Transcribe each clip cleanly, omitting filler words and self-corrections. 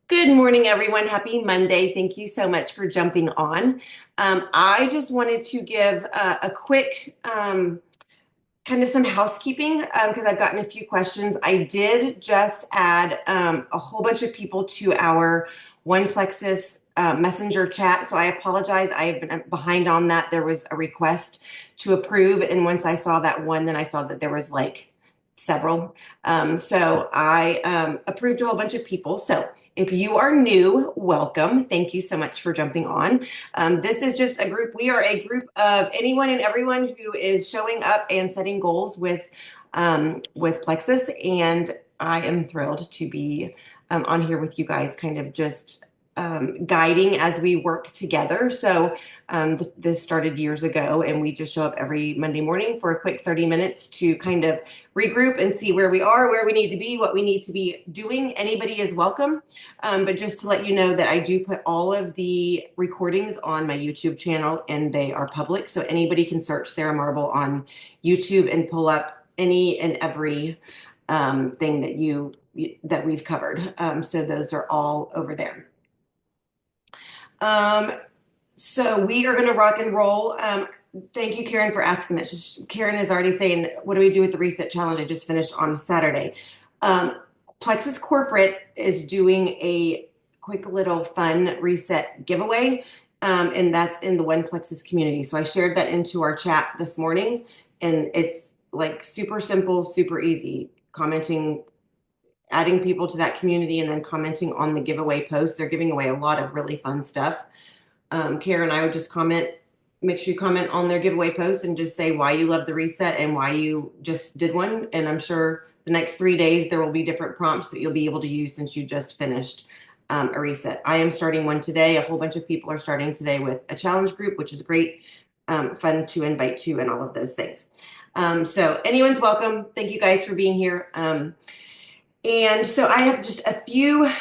Good morning, everyone. Happy Monday. Thank you so much for jumping on. I just wanted to give a quick kind of some housekeeping because I've gotten a few questions. I did just add a whole bunch of people to our One Plexus messenger chat. So I apologize. I have been behind on that. There was a request to approve. And once I saw that one, then I saw that there was like several. So I approved a whole bunch of people. So if you are new, welcome. Thank you so much for jumping on. This is just a group. We are a group of anyone and everyone who is showing up and setting goals with Plexus. And I am thrilled to be on here with you guys, kind of just guiding as we work together. So this started years ago, and we just show up every Monday morning for a quick 30 minutes to kind of regroup and see where we are, where we need to be, what we need to be doing. Anybody is welcome. But just to let you know that I do put all of the recordings on my YouTube channel, and they are public. So anybody can search Sarah Marble on YouTube and pull up any and every thing that we've covered. So those are all over there. So we are going to rock and roll. Thank you, Karen, for asking that. Karen is already saying, what do we do with the reset challenge I just finished on Saturday? Plexus Corporate is doing a quick little fun reset giveaway, and that's in the One Plexus community. So I shared that into our chat this morning, and it's like super simple, super easy. Adding people to that community and then commenting on the giveaway post. They're giving away a lot of really fun stuff. Karen, I would just make sure you comment on their giveaway post and just say why you love the reset and why you just did one. And I'm sure the next 3 days there will be different prompts that you'll be able to use since you just finished a reset. I am starting one today. A whole bunch of people are starting today with a challenge group, which is great, fun to invite to, and all of those things. So anyone's welcome. Thank you guys for being here. And so I have just a few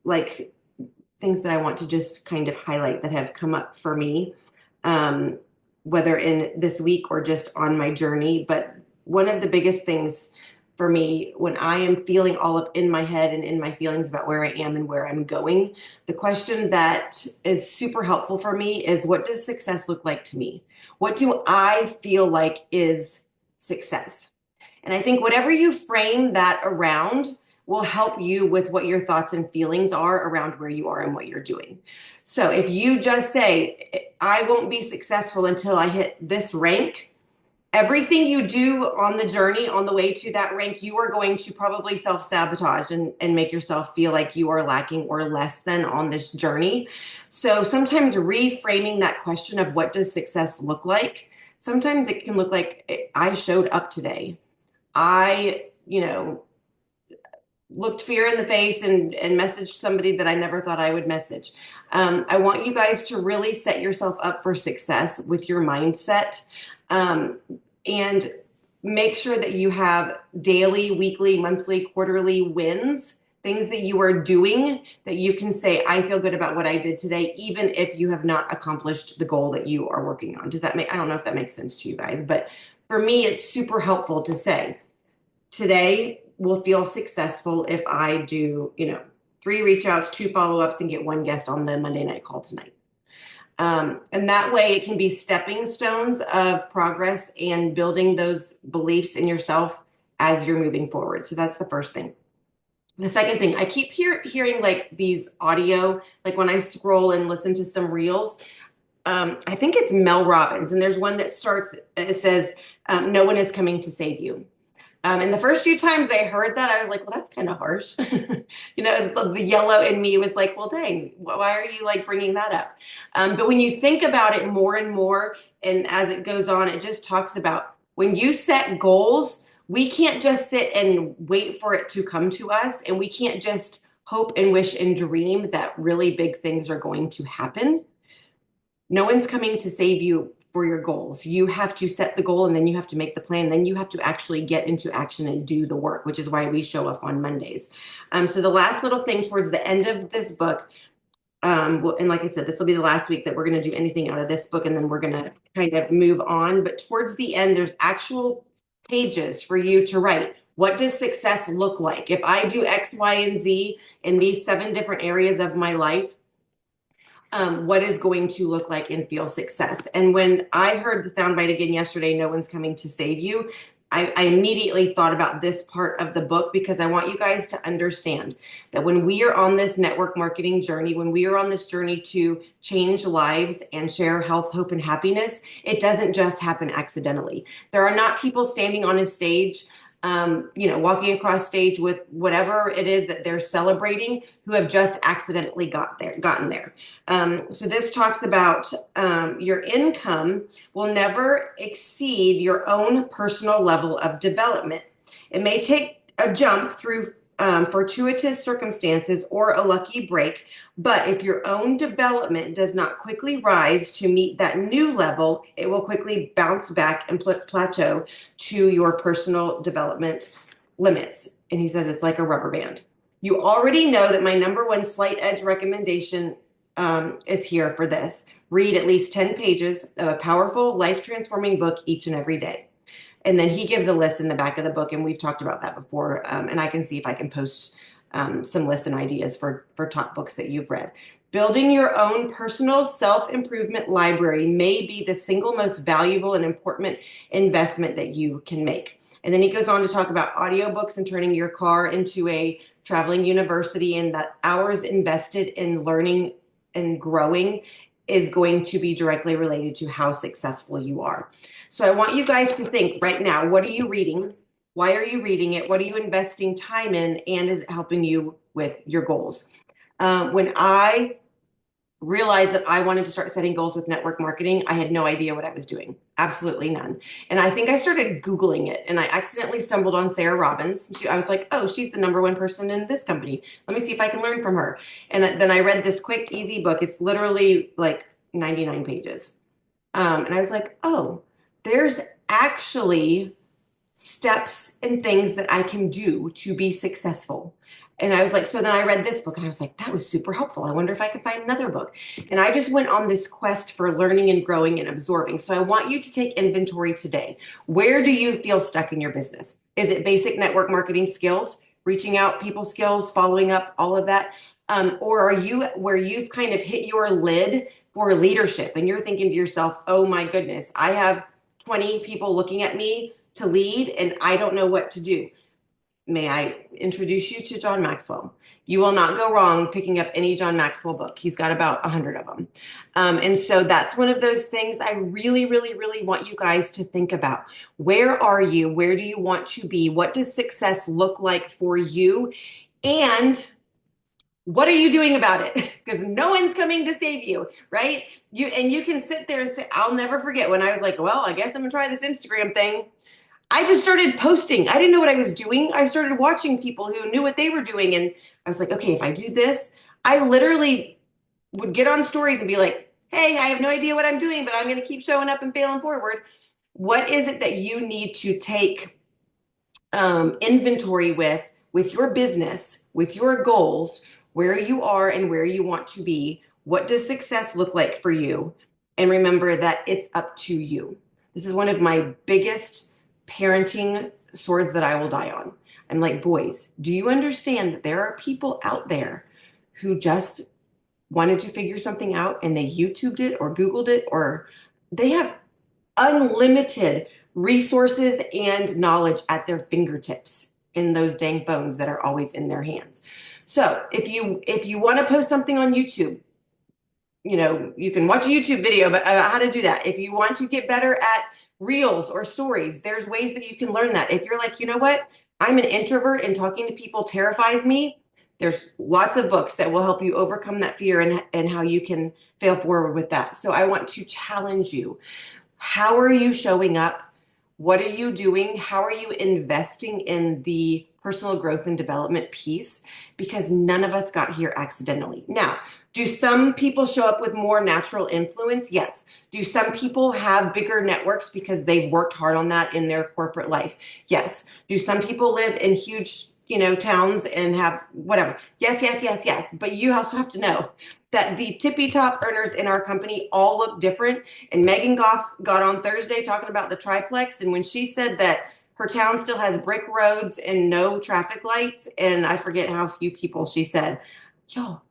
like things that I want to just kind of highlight that have come up for me, whether in this week or just on my journey. But one of the biggest things for me when I am feeling all up in my head and in my feelings about where I am and where I'm going, the question that is super helpful for me is, what does success look like to me? What do I feel like is success? And I think whatever you frame that around will help you with what your thoughts and feelings are around where you are and what you're doing. So if you just say, I won't be successful until I hit this rank, everything you do on the journey, on the way to that rank, you are going to probably self-sabotage and make yourself feel like you are lacking or less than on this journey. So sometimes reframing that question of what does success look like, sometimes it can look like, I showed up today. I, looked fear in the face and messaged somebody that I never thought I would message. I want you guys to really set yourself up for success with your mindset, and make sure that you have daily, weekly, monthly, quarterly wins, things that you are doing that you can say, I feel good about what I did today, even if you have not accomplished the goal that you are working on. I don't know if that makes sense to you guys, but for me, it's super helpful to say, today will feel successful if I do, 3 reach outs, 2 follow-ups, and get 1 guest on the Monday night call tonight. And that way it can be stepping stones of progress and building those beliefs in yourself as you're moving forward. So that's the first thing. The second thing, I keep hearing like these audio, like when I scroll and listen to some reels, I think it's Mel Robbins, and there's one that starts, it says, no one is coming to save you. And the first few times I heard that, I was like, well, that's kind of harsh. The yellow in me was like, well, dang, why are you like bringing that up? But when you think about it more and more, and as it goes on, it just talks about when you set goals, we can't just sit and wait for it to come to us. And we can't just hope and wish and dream that really big things are going to happen. No one's coming to save you for your goals. You have to set the goal, and then you have to make the plan. Then you have to actually get into action and do the work, which is why we show up on Mondays. So the last little thing towards the end of this book, and like I said, this will be the last week that we're going to do anything out of this book, and then we're going to kind of move on. But towards the end, there's actual pages for you to write. What does success look like? If I do X, Y, and Z in these 7 different areas of my life, what is going to look like and feel success. And when I heard the soundbite again yesterday, no one's coming to save you, I immediately thought about this part of the book, because I want you guys to understand that when we are on this network marketing journey, when we are on this journey to change lives and share health, hope, and happiness, it doesn't just happen accidentally. There are not people standing on a stage, walking across stage with whatever it is that they're celebrating, who have just accidentally gotten there. So this talks about your income will never exceed your own personal level of development. It may take a jump through fortuitous circumstances or a lucky break, but if your own development does not quickly rise to meet that new level, it will quickly bounce back and plateau to your personal development limits. And he says it's like a rubber band. You already know that my number one slight edge recommendation is here for this. Read at least 10 pages of a powerful, life-transforming book each and every day. And then he gives a list in the back of the book, and we've talked about that before. And I can see if I can post some lists and ideas for top books that you've read. Building your own personal self-improvement library may be the single most valuable and important investment that you can make. And then he goes on to talk about audiobooks and turning your car into a traveling university, and that hours invested in learning and growing is going to be directly related to how successful you are. So I want you guys to think right now, what are you reading? Why are you reading it? What are you investing time in? And is it helping you with your goals? When I realized that I wanted to start setting goals with network marketing, I had no idea what I was doing. Absolutely none. And I think I started Googling it, and I accidentally stumbled on Sarah Robbins. I was like, oh, she's the number one person in this company. Let me see if I can learn from her. And then I read this quick, easy book. It's literally like 99 pages. And I was like, oh, there's actually steps and things that I can do to be successful. And I was like, so then I read this book, and I was like, that was super helpful. I wonder if I could find another book. And I just went on this quest for learning and growing and absorbing. So I want you to take inventory today. Where do you feel stuck in your business? Is it basic network marketing skills, reaching out, people skills, following up, all of that? Or are you where you've kind of hit your lid for leadership, and you're thinking to yourself, oh my goodness, I have 20 people looking at me to lead, and I don't know what to do? May I introduce you to John Maxwell? You will not go wrong picking up any John Maxwell book. He's got about 100 of them. And so that's one of those things I really, really, really want you guys to think about. Where are you? Where do you want to be? What does success look like for you? And what are you doing about it? Because no one's coming to save you, right? You can sit there and say, I'll never forget when I was like, well, I guess I'm gonna try this Instagram thing. I just started posting. I didn't know what I was doing. I started watching people who knew what they were doing. And I was like, okay, if I do this, I literally would get on stories and be like, hey, I have no idea what I'm doing, but I'm going to keep showing up and failing forward. What is it that you need to take inventory with your business, with your goals, where you are and where you want to be? What does success look like for you? And remember that it's up to you. This is one of my biggest parenting swords that I will die on. I'm like, boys, do you understand that there are people out there who just wanted to figure something out, and they YouTubed it or Googled it, or they have unlimited resources and knowledge at their fingertips in those dang phones that are always in their hands. So if you want to post something on YouTube, you can watch a YouTube video about how to do that. If you want to get better at reels or stories, there's ways that you can learn that. If you're like, you know what, I'm an introvert and talking to people terrifies me, there's lots of books that will help you overcome that fear and how you can fail forward with that. So I want to challenge you. How are you showing up? What are you doing? How are you investing in the personal growth and development piece? Because none of us got here accidentally. Now, do some people show up with more natural influence? Yes. Do some people have bigger networks because they've worked hard on that in their corporate life? Yes. Do some people live in huge, towns and have whatever? Yes, yes, yes, yes. But you also have to know that the tippy top earners in our company all look different. And Megan Goff got on Thursday talking about the triplex. And when she said that Her town still has brick roads and no traffic lights. And I forget how few people she said. Y'all,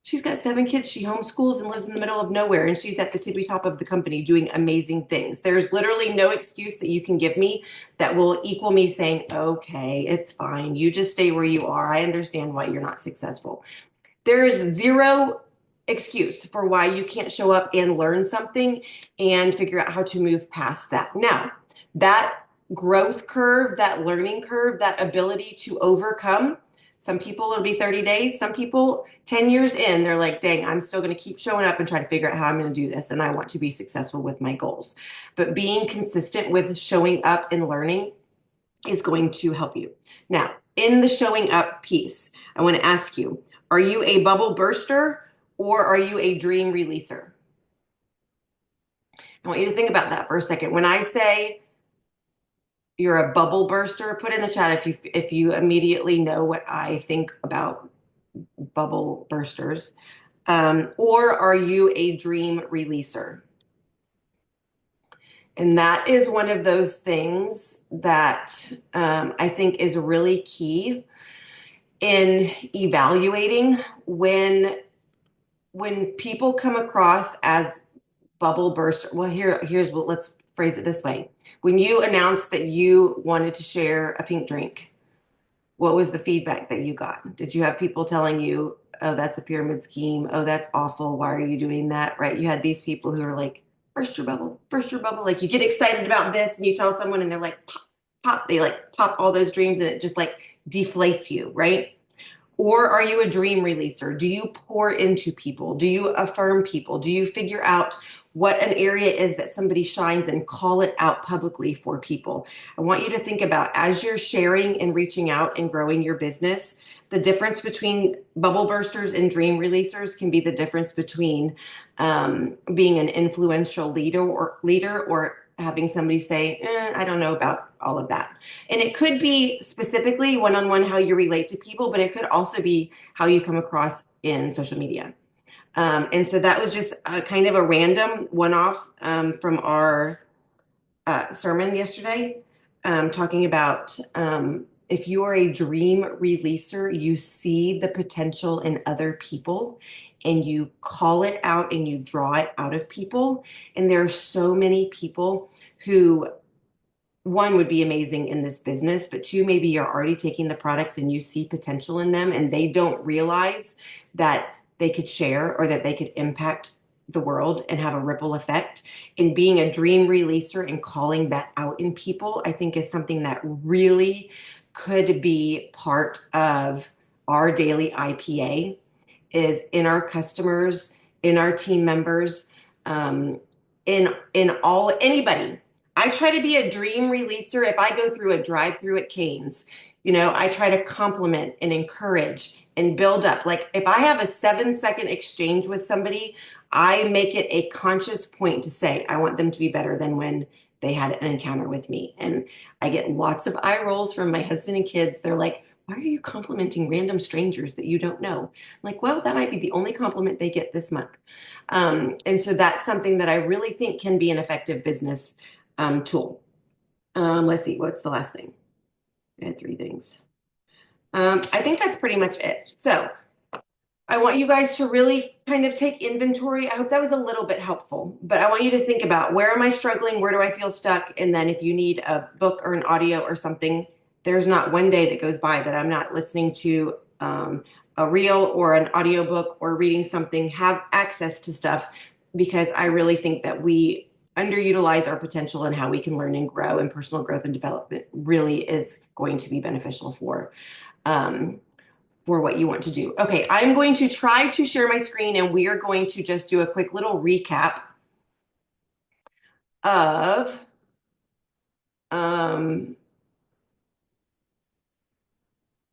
she's got 7 kids. She homeschools and lives in the middle of nowhere. And she's at the tippy top of the company doing amazing things. There's literally no excuse that you can give me that will equal me saying, okay, it's fine. You just stay where you are. I understand why you're not successful. There is zero excuse for why you can't show up and learn something and figure out how to move past that. Now, that growth curve, that learning curve, that ability to overcome, some people it'll be 30 days. Some people 10 years in, they're like, dang, I'm still going to keep showing up and try to figure out how I'm going to do this. And I want to be successful with my goals. But being consistent with showing up and learning is going to help you. Now, in the showing up piece, I want to ask you, are you a bubble burster or are you a dream releaser? I want you to think about that for a second. When I say you're a bubble burster, put in the chat if you immediately know what I think about bubble bursters. Or are you a dream releaser? And that is one of those things that I think is really key in evaluating when people come across as bubble burster. Well, here's what, let's phrase it this way. When you announced that you wanted to share a pink drink, what was the feedback that you got? Did you have people telling you, oh, that's a pyramid scheme. Oh, that's awful. Why are you doing that? Right? You had these people who are like, burst your bubble, burst your bubble. Like you get excited about this and you tell someone and they're like, pop, pop. They like pop all those dreams and it just like deflates you, right? Or are you a dream releaser? Do you pour into people? Do you affirm people? Do you figure out what an area is that somebody shines and call it out publicly for people? I want you to think about as you're sharing and reaching out and growing your business, the difference between bubble bursters and dream releasers can be the difference between being an influential leader or having somebody say, I don't know about all of that. And it could be specifically one-on-one how you relate to people, but it could also be how you come across in social media. And so that was just kind of a random one-off from our sermon yesterday, talking about if you are a dream releaser, you see the potential in other people and you call it out and you draw it out of people. And there are so many people who, one, would be amazing in this business, but two, maybe you're already taking the products and you see potential in them and they don't realize that they could share or that they could impact the world and have a ripple effect. And being a dream releaser and calling that out in people, I think is something that really could be part of our daily IPA, is in our customers, in our team members, in all anybody. I try to be a dream releaser. If I go through a drive-through at Cane's, I try to compliment and encourage and build up. Like if I have a 7-second exchange with somebody, I make it a conscious point to say, I want them to be better than when they had an encounter with me. And I get lots of eye rolls from my husband and kids. They're like, why are you complimenting random strangers that you don't know? I'm like, well, that might be the only compliment they get this month. And so that's something that I really think can be an effective business tool. Let's see, what's the last thing? I had 3 things. I think that's pretty much it. So I want you guys to really kind of take inventory. I hope that was a little bit helpful, but I want you to think about, where am I struggling? Where do I feel stuck? And then if you need a book or an audio or something, there's not one day that goes by that I'm not listening to a reel or an audiobook or reading something, have access to stuff, because I really think that we underutilize our potential and how we can learn and grow, and personal growth and development really is going to be beneficial for what you want to do. Okay, I'm going to try to share my screen and we are going to just do a quick little recap of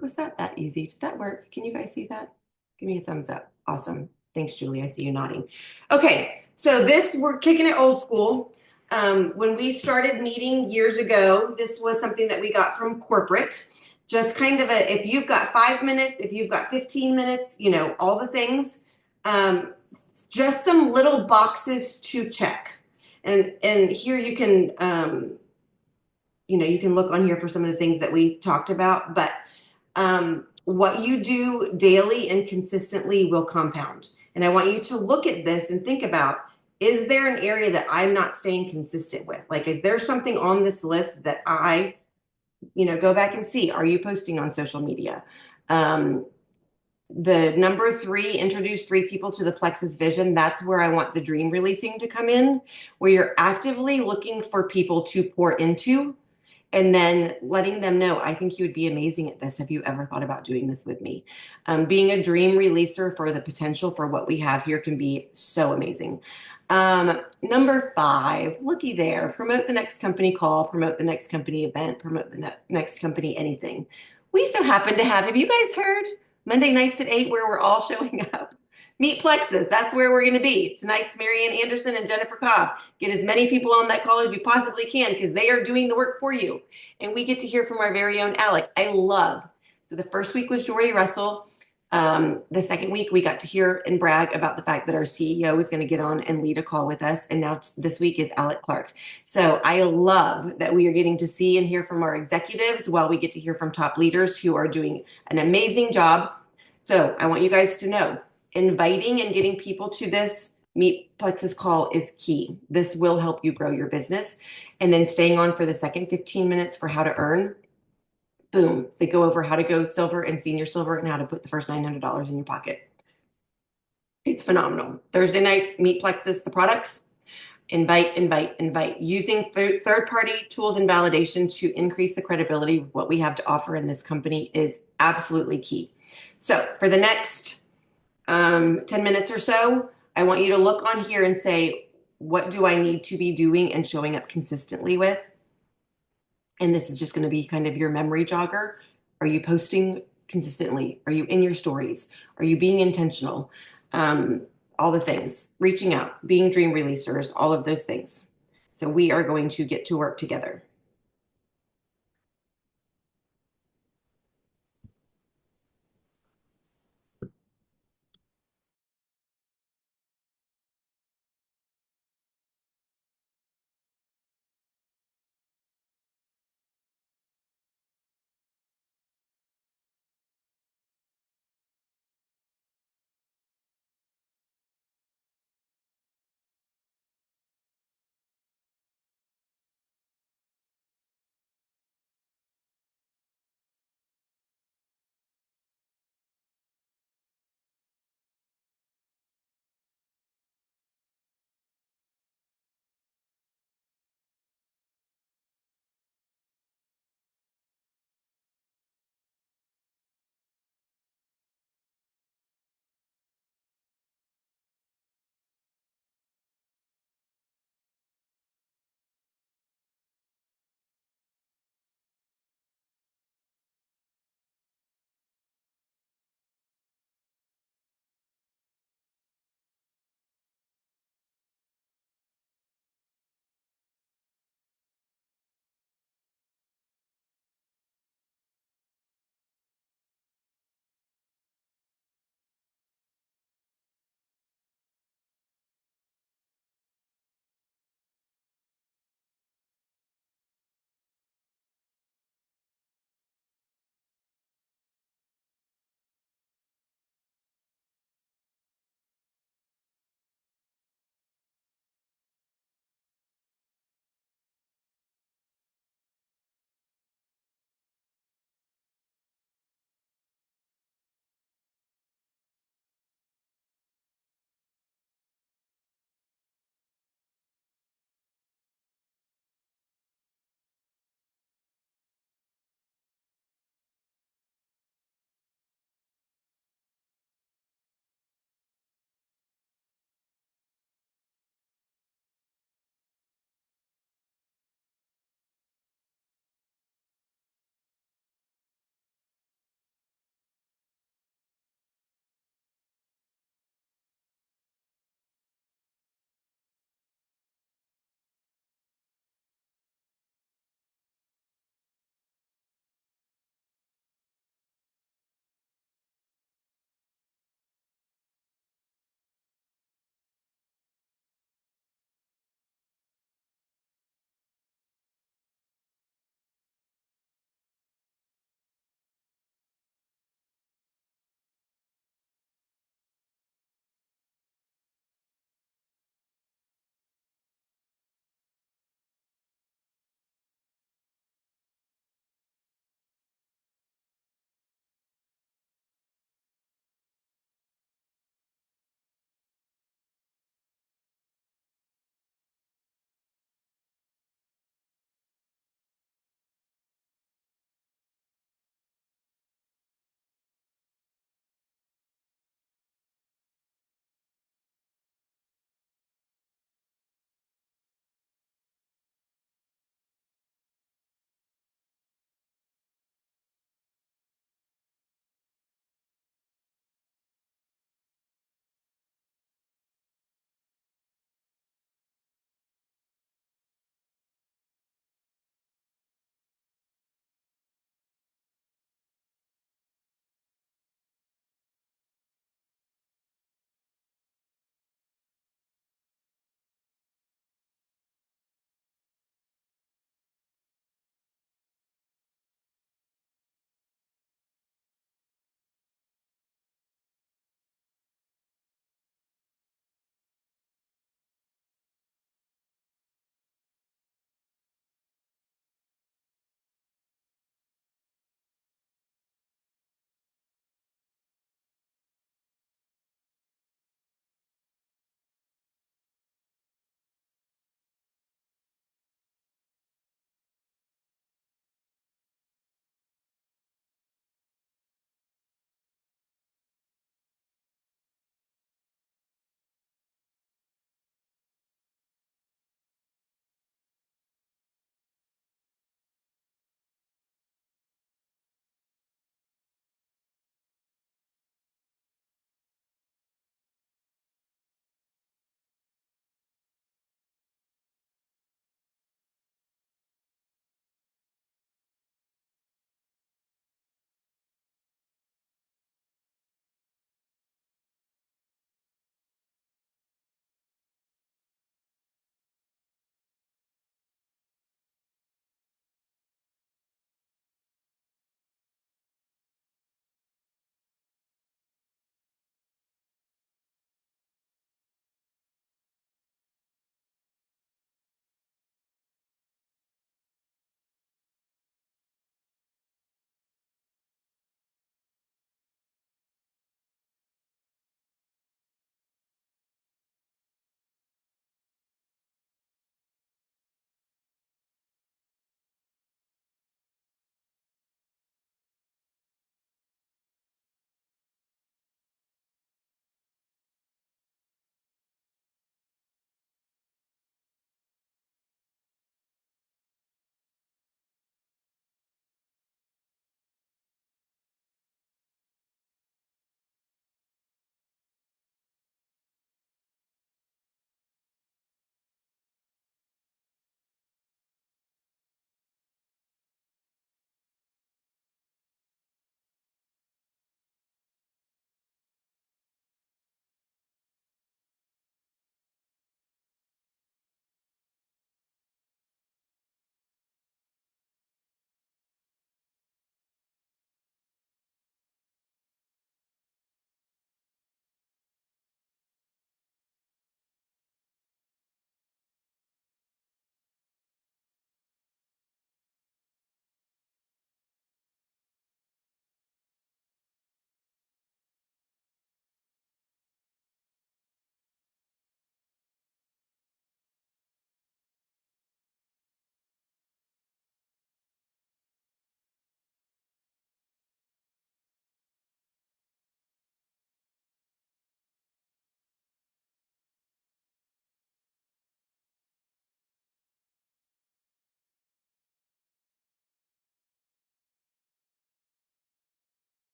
was that easy? Did that work? Can you guys see that? Give me a thumbs up. Awesome. Thanks, Julie. I see you nodding. Okay, so we're kicking it old school. When we started meeting years ago, this was something that we got from corporate. Just kind of if you've got 5 minutes, if you've got 15 minutes, all the things, just some little boxes to check. And here you can you can look on here for some of the things that we talked about, but what you do daily and consistently will compound. And I want you to look at this and think about, is there an area that I'm not staying consistent with? Like, is there something on this list that go back and see, are you posting on social media? The number 3, introduce 3 people to the plexus vision. That's where I want the dream releasing to come in, where you're actively looking for people to pour into and then letting them know, I think you would be amazing at this. Have you ever thought about doing this with me? Being a dream releaser for the potential for what we have here can be so amazing. Number 5, looky there, promote the next company call, promote the next company event, promote the next company anything. We so happen to have you guys heard Monday nights at 8 where we're all showing up? Meet Plexus. That's where we're going to be. Tonight's Marianne Anderson and Jennifer Cobb. Get as many people on that call as you possibly can because they are doing the work for you. And we get to hear from our very own Alec. I love. So the first week was Jory Russell. The second week, we got to hear and brag about the fact that our CEO is going to get on and lead a call with us. And now this week is Alec Clark. So I love that we are getting to see and hear from our executives while we get to hear from top leaders who are doing an amazing job. So I want you guys to know, inviting and getting people to this Meet Plexus call is key. This will help you grow your business. And then staying on for the second 15 minutes for how to earn. Boom. They go over how to go silver and senior silver and how to put the first $900 in your pocket. It's phenomenal. Thursday nights, Meet Plexus, the products. Invite. Using third-party tools and validation to increase the credibility of what we have to offer in this company is absolutely key. So for the next 10 minutes or so, I want you to look on here and say, what do I need to be doing and showing up consistently with? And this is just going to be kind of your memory jogger. Are you posting consistently? Are you in your stories? Are you being intentional? All the things, reaching out, being dream releasers, all of those things. So we are going to get to work together.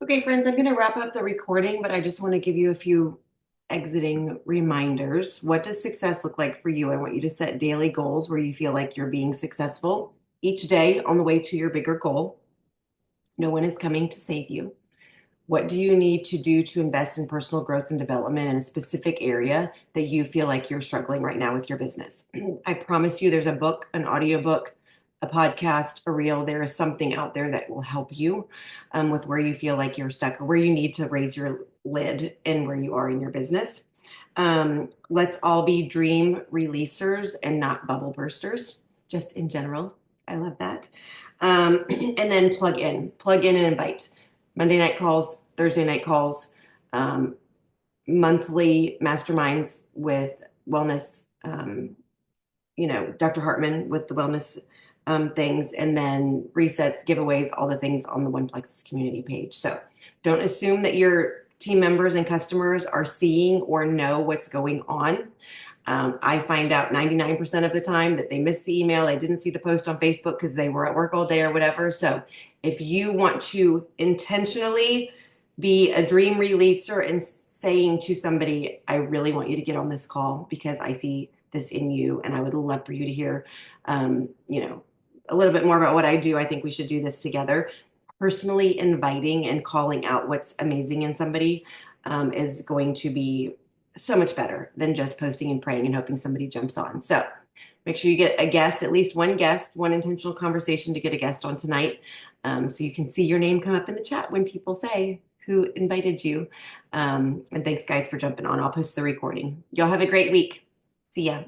Okay, friends, I'm going to wrap up the recording, but I just want to give you a few exiting reminders. What does success look like for you? I want you to set daily goals where you feel like you're being successful each day on the way to your bigger goal. No one is coming to save you. What do you need to do to invest in personal growth and development in a specific area that you feel like you're struggling right now with your business? I promise you there's a book, an audiobook, a podcast, a reel. There is something out there that will help you with where you feel like you're stuck or where you need to raise your lid and where you are in your business. Let's all be dream releasers and not bubble bursters, just in general. I love that. And then plug in and invite. Monday night calls, Thursday night calls, um, monthly masterminds with wellness, Dr. Hartman with the wellness things, and then resets, giveaways, all the things on the One Plexus community page. So don't assume that your team members and customers are seeing or know what's going on. I find out 99% of the time that they missed the email, they didn't see the post on Facebook because they were at work all day or whatever. So if you want to intentionally be a dream releaser and saying to somebody, I really want you to get on this call because I see this in you and I would love for you to hear, um, you know, a little bit more about what I do. I think we should do this together. Personally inviting and calling out what's amazing in somebody is going to be so much better than just posting and praying and hoping somebody jumps on. So make sure you get a guest, at least one guest, one intentional conversation to get a guest on tonight, so you can see your name come up in the chat when people say who invited you. And thanks, guys, for jumping on. I'll post the recording. Y'all have a great week. See ya.